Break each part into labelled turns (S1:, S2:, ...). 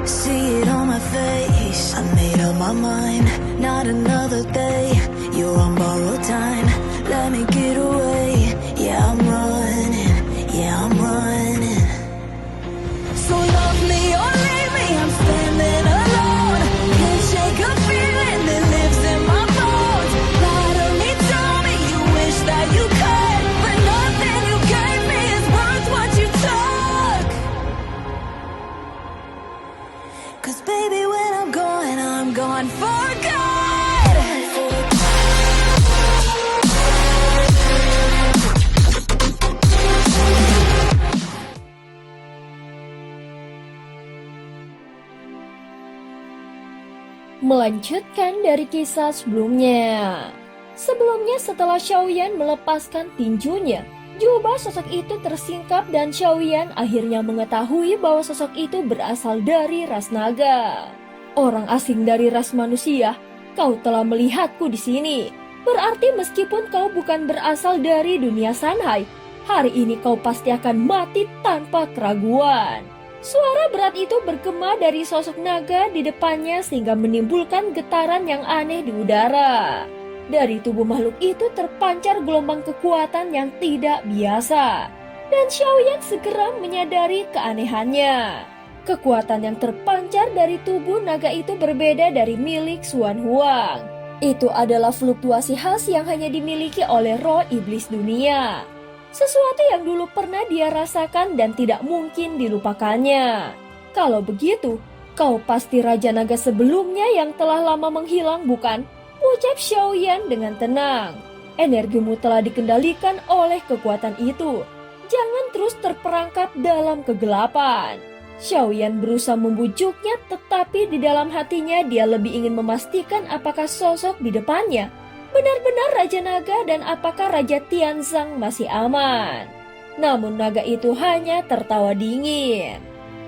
S1: See it on my face, I made up my mind. Not another day, you're on borrowed time. Let me get away, yeah I'm running, yeah I'm running. So love me or leave me, I'm standing alone. Can't shake a feeling that lives in my bones. Lie to me, tell me you wish that you could, but nothing you gave me is worth what you took. 'Cause baby when I'm gone for good.
S2: Melanjutkan dari kisah sebelumnya. Sebelumnya setelah Xiaoyan melepaskan tinjunya, jubah sosok itu tersingkap dan Xiaoyan akhirnya mengetahui bahwa sosok itu berasal dari ras naga. Orang asing dari ras manusia, kau telah melihatku di sini. Berarti meskipun kau bukan berasal dari dunia Sanhai, hari ini kau pasti akan mati tanpa keraguan. Suara berat itu bergema dari sosok naga di depannya sehingga menimbulkan getaran yang aneh di udara. Dari tubuh makhluk itu terpancar gelombang kekuatan yang tidak biasa. Dan Xiaoyan segera menyadari keanehannya. Kekuatan yang terpancar dari tubuh naga itu berbeda dari milik Xuan Huang. Itu adalah fluktuasi khas yang hanya dimiliki oleh roh iblis dunia. Sesuatu yang dulu pernah dia rasakan dan tidak mungkin dilupakannya. Kalau begitu, kau pasti Raja Naga sebelumnya yang telah lama menghilang, bukan? Ucap Xiaoyan dengan tenang. Energimu telah dikendalikan oleh kekuatan itu. Jangan terus terperangkap dalam kegelapan. Xiaoyan berusaha membujuknya, tetapi di dalam hatinya dia lebih ingin memastikan apakah sosok di depannya benar-benar Raja Naga dan apakah Raja Tianzang masih aman. Namun naga itu hanya tertawa dingin.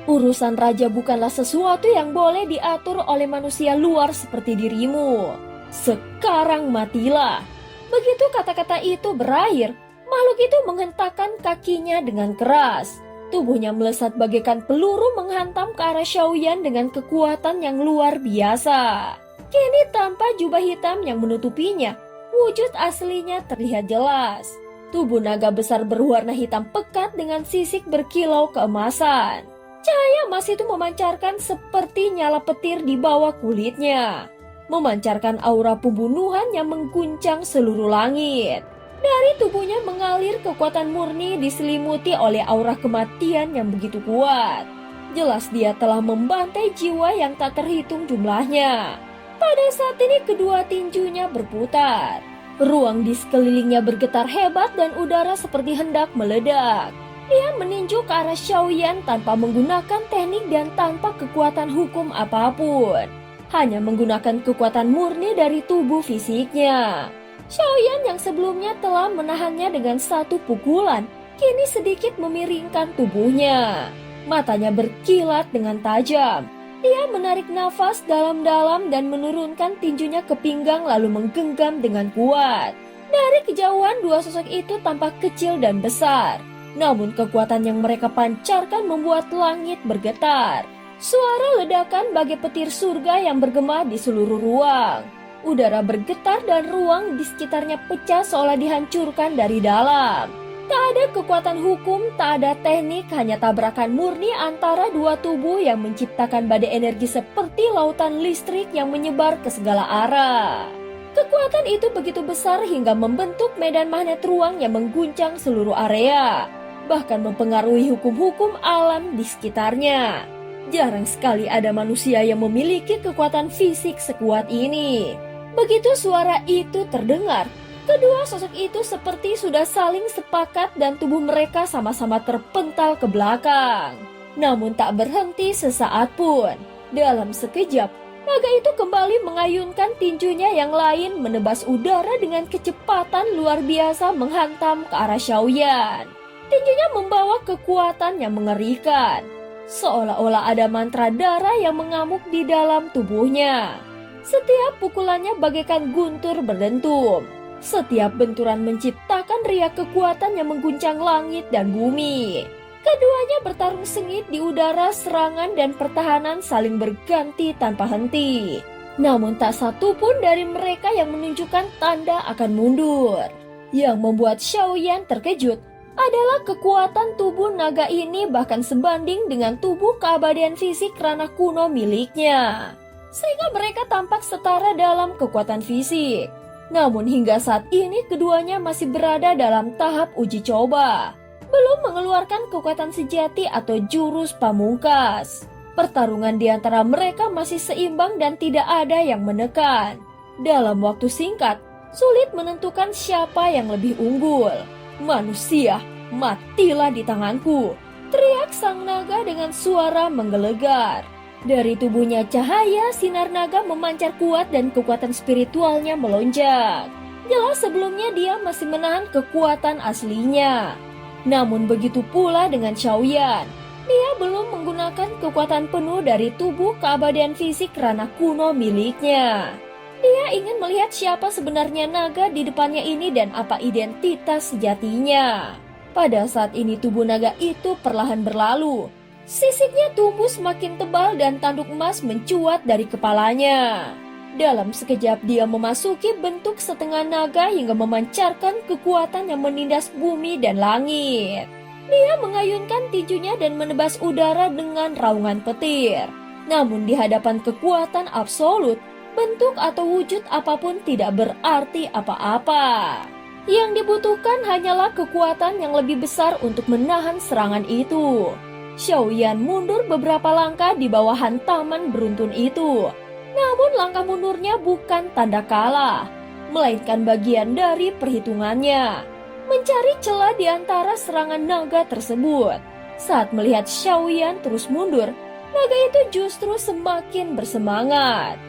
S2: Urusan raja bukanlah sesuatu yang boleh diatur oleh manusia luar seperti dirimu. Sekarang matilah. Begitu kata-kata itu berakhir, makhluk itu menghentakkan kakinya dengan keras. Tubuhnya melesat bagaikan peluru menghantam ke arah Xiaoyan dengan kekuatan yang luar biasa. Kini tanpa jubah hitam yang menutupinya, wujud aslinya terlihat jelas. Tubuh naga besar berwarna hitam pekat dengan sisik berkilau keemasan. Cahaya emas itu memancarkan seperti nyala petir di bawah kulitnya, memancarkan aura pembunuhan yang mengguncang seluruh langit. Dari tubuhnya mengalir kekuatan murni diselimuti oleh aura kematian yang begitu kuat. Jelas dia telah membantai jiwa yang tak terhitung jumlahnya. Pada saat ini kedua tinjunya berputar. Ruang di sekelilingnya bergetar hebat dan udara seperti hendak meledak. Dia meninju ke arah Xiaoyan tanpa menggunakan teknik dan tanpa kekuatan hukum apapun. Hanya menggunakan kekuatan murni dari tubuh fisiknya. Xiaoyan yang sebelumnya telah menahannya dengan satu pukulan, kini sedikit memiringkan tubuhnya. Matanya berkilat dengan tajam. Dia menarik nafas dalam-dalam dan menurunkan tinjunya ke pinggang lalu menggenggam dengan kuat. Dari kejauhan dua sosok itu tampak kecil dan besar. Namun kekuatan yang mereka pancarkan membuat langit bergetar. Suara ledakan bagai petir surga yang bergema di seluruh ruang. Udara bergetar dan ruang di sekitarnya pecah seolah dihancurkan dari dalam. Tak ada kekuatan hukum, tak ada teknik, hanya tabrakan murni antara dua tubuh yang menciptakan badai energi seperti lautan listrik yang menyebar ke segala arah. Kekuatan itu begitu besar hingga membentuk medan magnet ruang yang mengguncang seluruh area, bahkan mempengaruhi hukum-hukum alam di sekitarnya. Jarang sekali ada manusia yang memiliki kekuatan fisik sekuat ini. Begitu suara itu terdengar, kedua sosok itu seperti sudah saling sepakat dan tubuh mereka sama-sama terpental ke belakang. Namun tak berhenti sesaat pun. Dalam sekejap, naga itu kembali mengayunkan tinjunya yang lain menebas udara dengan kecepatan luar biasa menghantam ke arah Xiaoyan. Tinjunya membawa kekuatan yang mengerikan. Seolah-olah ada mantra darah yang mengamuk di dalam tubuhnya. Setiap pukulannya bagaikan guntur berdentum. Setiap benturan menciptakan riak kekuatan yang mengguncang langit dan bumi. Keduanya bertarung sengit di udara, serangan dan pertahanan saling berganti tanpa henti. Namun tak satu pun dari mereka yang menunjukkan tanda akan mundur. Yang membuat Xiaoyan terkejut adalah kekuatan tubuh naga ini bahkan sebanding dengan tubuh keabadian fisik ranah kuno miliknya. Sehingga mereka tampak setara dalam kekuatan fisik. Namun hingga saat ini keduanya masih berada dalam tahap uji coba. Belum mengeluarkan kekuatan sejati atau jurus pamungkas. Pertarungan di antara mereka masih seimbang dan tidak ada yang menekan. Dalam waktu singkat, sulit menentukan siapa yang lebih unggul. Manusia, matilah di tanganku, teriak sang naga dengan suara menggelegar. Dari tubuhnya cahaya sinar naga memancar kuat dan kekuatan spiritualnya melonjak. Jelas sebelumnya dia masih menahan kekuatan aslinya. Namun begitu pula dengan Xiaoyan. Dia belum menggunakan kekuatan penuh dari tubuh keabadian fisik ranah kuno miliknya. Dia ingin melihat siapa sebenarnya naga di depannya ini dan apa identitas sejatinya. Pada saat ini tubuh naga itu perlahan berlalu. Sisiknya tumbuh semakin tebal dan tanduk emas mencuat dari kepalanya. Dalam sekejap dia memasuki bentuk setengah naga hingga memancarkan kekuatan yang menindas bumi dan langit. Dia mengayunkan tinjunya dan menebas udara dengan raungan petir. Namun di hadapan kekuatan absolut, bentuk atau wujud apapun tidak berarti apa-apa. Yang dibutuhkan hanyalah kekuatan yang lebih besar untuk menahan serangan itu. Xiaoyan mundur beberapa langkah di bawah hantaman beruntun itu. Namun langkah mundurnya bukan tanda kalah, melainkan bagian dari perhitungannya. Mencari celah di antara serangan naga tersebut. Saat melihat Xiaoyan terus mundur, naga itu justru semakin bersemangat.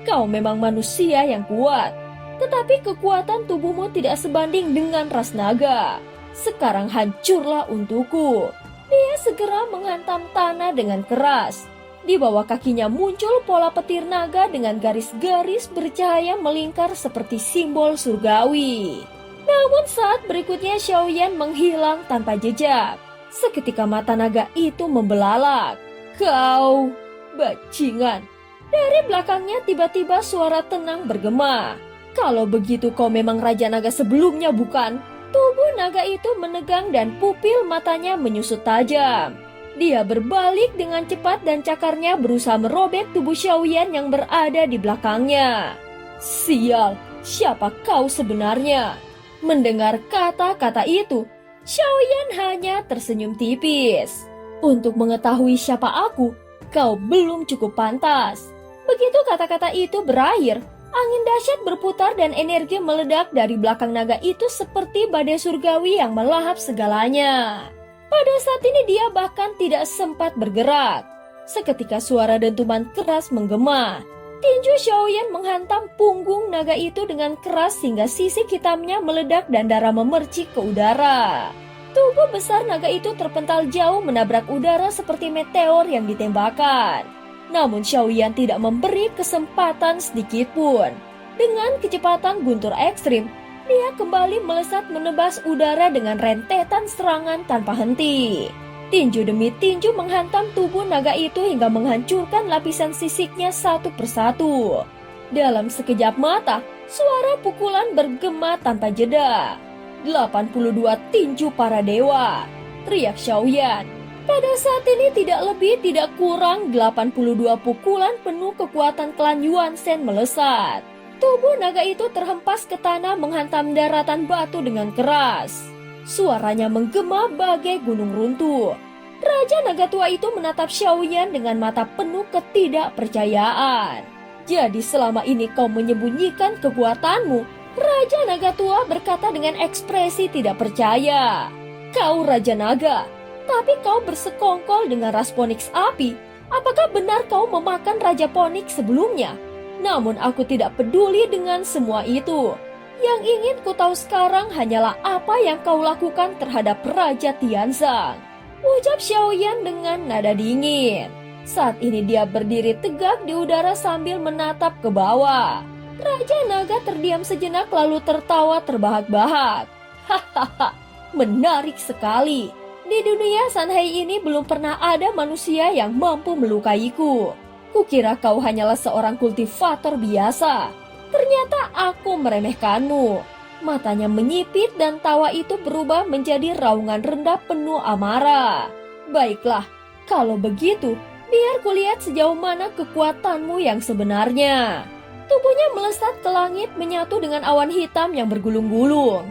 S2: Kau memang manusia yang kuat, tetapi kekuatan tubuhmu tidak sebanding dengan ras naga. Sekarang hancurlah untukku. Dia segera menghantam tanah dengan keras. Di bawah kakinya muncul pola petir naga dengan garis-garis bercahaya melingkar seperti simbol surgawi. Namun saat berikutnya Xiaoyan menghilang tanpa jejak. Seketika mata naga itu membelalak. Kau, bajingan. Dari belakangnya tiba-tiba suara tenang bergema. Kalau begitu kau memang Raja Naga sebelumnya bukan? Tubuh naga itu menegang dan pupil matanya menyusut tajam. Dia berbalik dengan cepat dan cakarnya berusaha merobek tubuh Xiaoyan yang berada di belakangnya. Sial, siapa kau sebenarnya? Mendengar kata-kata itu, Xiaoyan hanya tersenyum tipis. Untuk mengetahui siapa aku, kau belum cukup pantas. Begitu kata-kata itu berakhir, angin dahsyat berputar dan energi meledak dari belakang naga itu seperti badai surgawi yang melahap segalanya. Pada saat ini dia bahkan tidak sempat bergerak. Seketika suara dentuman keras menggema. Tinju Xiaoyan menghantam punggung naga itu dengan keras hingga sisik hitamnya meledak dan darah memercik ke udara. Tubuh besar naga itu terpental jauh menabrak udara seperti meteor yang ditembakkan. Namun Xiaoyan tidak memberi kesempatan sedikit pun. Dengan kecepatan guntur ekstrim, dia kembali melesat menebas udara dengan rentetan serangan tanpa henti. Tinju demi tinju menghantam tubuh naga itu hingga menghancurkan lapisan sisiknya satu persatu. Dalam sekejap mata, suara pukulan bergema tanpa jeda. 82 tinju para dewa, teriak Xiaoyan. Pada saat ini tidak lebih tidak kurang 82 pukulan penuh kekuatan klan Yuan Shen melesat. Tubuh naga itu terhempas ke tanah menghantam daratan batu dengan keras. Suaranya menggema bagai gunung runtuh. Raja naga tua itu menatap Xiaoyan dengan mata penuh ketidakpercayaan. Jadi selama ini kau menyembunyikan kekuatanmu? Raja naga tua berkata dengan ekspresi tidak percaya. Kau Raja Naga, tapi kau bersekongkol dengan ras Phoenix api. Apakah benar kau memakan Raja Phoenix sebelumnya? Namun aku tidak peduli dengan semua itu. Yang ingin ku tahu sekarang hanyalah apa yang kau lakukan terhadap Raja Tianzang. Ucap Xiaoyan dengan nada dingin. Saat ini dia berdiri tegak di udara sambil menatap ke bawah. Raja Naga terdiam sejenak lalu tertawa terbahak-bahak. Hahaha, menarik sekali. Di dunia Sanhei ini belum pernah ada manusia yang mampu melukaiku. Kukira kau hanyalah seorang kultivator biasa. Ternyata aku meremehkanmu. Matanya menyipit dan tawa itu berubah menjadi raungan rendah penuh amarah. Baiklah, kalau begitu, biar kulihat sejauh mana kekuatanmu yang sebenarnya. Tubuhnya melesat ke langit menyatu dengan awan hitam yang bergulung-gulung.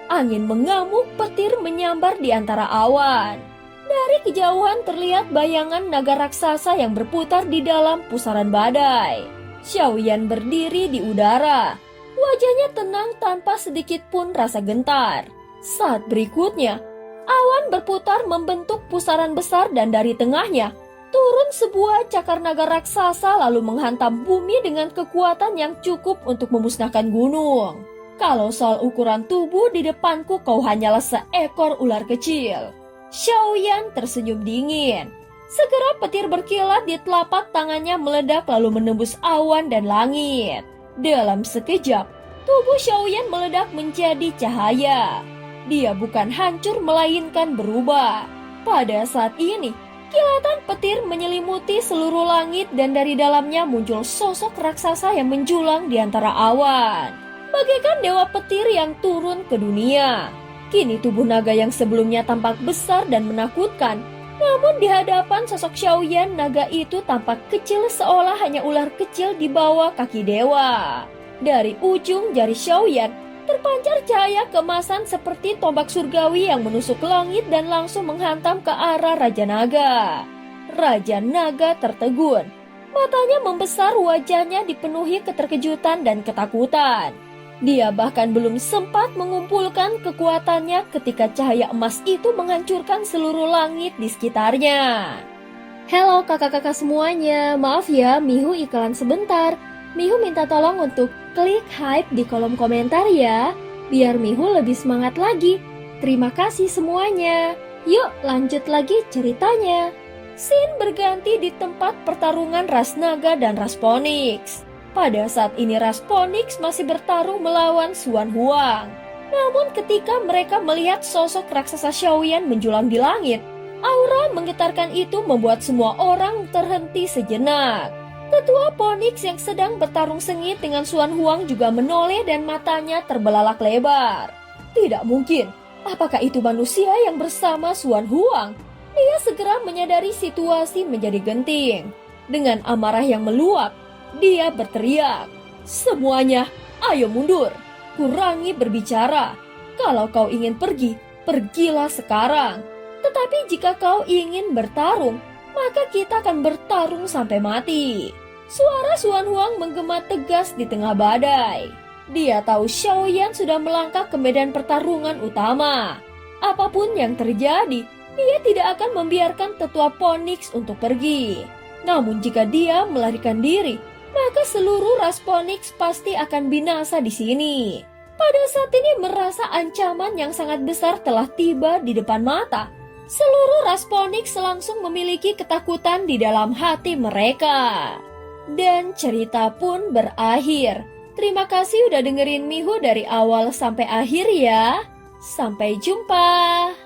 S2: Angin mengamuk, petir menyambar di antara awan. Dari kejauhan terlihat bayangan naga raksasa yang berputar di dalam pusaran badai. Xiaoyan berdiri di udara. Wajahnya tenang tanpa sedikit pun rasa gentar. Saat berikutnya, awan berputar membentuk pusaran besar dan dari tengahnya turun sebuah cakar naga raksasa lalu menghantam bumi dengan kekuatan yang cukup untuk memusnahkan gunung. Kalau soal ukuran tubuh di depanku kau hanyalah seekor ular kecil. Xiaoyan tersenyum dingin. Segera petir berkilat di telapak tangannya meledak lalu menembus awan dan langit. Dalam sekejap, tubuh Xiaoyan meledak menjadi cahaya. Dia bukan hancur melainkan berubah. Pada saat ini, kilatan petir menyelimuti seluruh langit dan dari dalamnya muncul sosok raksasa yang menjulang di antara awan. Bagaikan dewa petir yang turun ke dunia. Kini tubuh naga yang sebelumnya tampak besar dan menakutkan, namun di hadapan sosok Xiaoyan, naga itu tampak kecil seolah hanya ular kecil di bawah kaki dewa. Dari ujung jari Xiaoyan terpancar cahaya keemasan seperti tombak surgawi yang menusuk langit dan langsung menghantam ke arah Raja Naga. Raja Naga tertegun. Matanya membesar, wajahnya dipenuhi keterkejutan dan ketakutan. Dia bahkan belum sempat mengumpulkan kekuatannya ketika cahaya emas itu menghancurkan seluruh langit di sekitarnya. Halo kakak-kakak semuanya, maaf ya Mihu iklan sebentar. Mihu minta tolong untuk klik hype di kolom komentar ya, biar Mihu lebih semangat lagi. Terima kasih semuanya. Yuk lanjut lagi ceritanya. Scene berganti di tempat pertarungan ras naga dan ras Phoenix. Pada saat ini ras Phoenix masih bertarung melawan Xuan Huang. Namun ketika mereka melihat sosok raksasa Xiaoyan menjulang di langit, aura menggetarkan itu membuat semua orang terhenti sejenak. Ketua Phoenix yang sedang bertarung sengit dengan Xuan Huang juga menoleh dan matanya terbelalak lebar. Tidak mungkin, apakah itu manusia yang bersama Xuan Huang? Dia segera menyadari situasi menjadi genting. Dengan amarah yang meluap, dia berteriak, "Semuanya, ayo mundur! Kurangi berbicara. Kalau kau ingin pergi, pergilah sekarang. Tetapi jika kau ingin bertarung, maka kita akan bertarung sampai mati." Suara Xuan Huang menggema tegas di tengah badai. Dia tahu Xiaoyan sudah melangkah ke medan pertarungan utama. Apapun yang terjadi, dia tidak akan membiarkan tetua Phoenix untuk pergi. Namun jika dia melarikan diri, maka seluruh ras Phoenix pasti akan binasa di sini. Pada saat ini merasa ancaman yang sangat besar telah tiba di depan mata. Seluruh ras Phoenix langsung memiliki ketakutan di dalam hati mereka. Dan cerita pun berakhir. Terima kasih udah dengerin Mihu dari awal sampai akhir ya. Sampai jumpa.